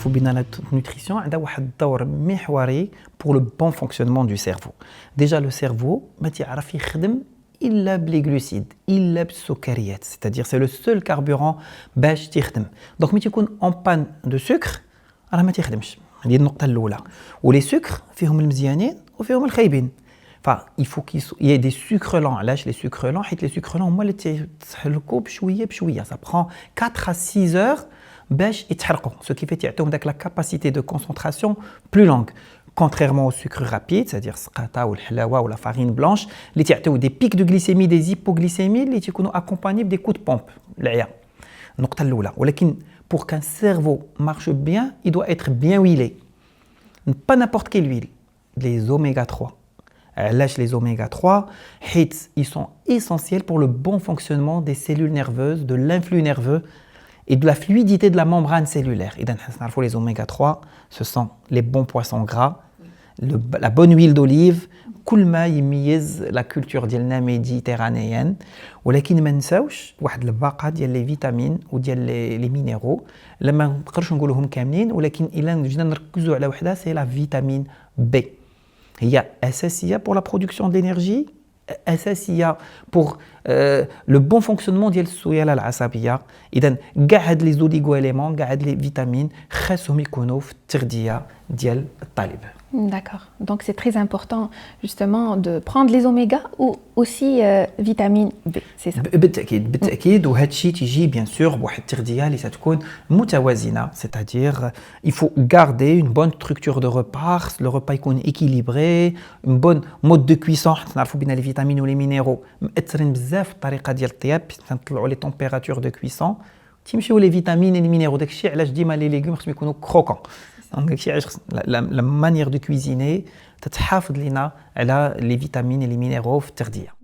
نعرفوا بان la nutrition عندها واحد الدور محوري pour le bon fonctionnement du cerveau. Déjà le cerveau ما تيعرف يخدم إلا بلي glucides إلا بالسكريات, c'est-à-dire c'est le seul carburant باش تخدم. Donc ملي تيكون en panne de sucre راه ما تيخدمش. هذه النقطة الأولى. ولي سكر فيهم المزيانين وفيهم الخايبين. il faut qu'il y ait des sucres lents. علاش les sucres lents حيت les sucres lents هما اللي تيتحركوا بشوية بشوية. Ça prend 4 à 6 heures باش يتحرقوا. Ce qui fait يعطيهم داك la capacité de concentration plus longue. Contrairement au sucre rapide, c'est-à-dire السقاطة والحلاوة ou la farine blanche, اللي تيعطيو des pics de glycémie, des hypoglycémies اللي تيكونوا accompagnés des coups de pompe. العيا. النقطة الأولى. ولكن pour qu'un cerveau marche bien, il doit être bien huilé. Pas n'importe quelle huile. Les oméga 3. Lâche les oméga 3, ils sont essentiels pour le bon fonctionnement des cellules nerveuses, de l'influx nerveux et de la fluidité de la membrane cellulaire. Et les oméga 3, ce sont les bons poissons gras, la bonne huile d'olive, كل ما يميز la culture ديالنا méditerranéenne. ولكن ما نساوش واحد الباقه ديال لي فيتامين وديال لي مينيرو لما نقدرش نقولوهم كاملين, ولكن الا جينا نركزوا على وحده سي لا فيتامين بي. هي اساسيه pour la production d'énergie, اساسيه pour le bon fonctionnement ديال السياله العصبيه. اذا كاع هاد لي زوليغو اليمون, كاع هاد لي فيتامين خاصهم يكونوا في التغذيه ديال الطالب. D'accord. Donc c'est très important justement de prendre les oméga ou aussi vitamine B, c'est ça. بالتأكيد وهذا الشيء تيجي bien sûr بواحد التغذية اللي تكون متوازنة, c'est-à-dire il faut garder une bonne structure de repas, le repas يكون équilibré, une bonne mode de cuisson. نعرفوا بان les vitamines ou les minéraux مأثرين بزاف في الطريقة ديال الطياب, تنطلعوا les températures de cuisson تيمشيو les vitamines et les minéraux. داك الشيء علاش ديما les légumes خصهم يكونوا croquants. Donc, la manière de cuisiner تتحافظ لنا على les vitamines et les minéraux في التغذية.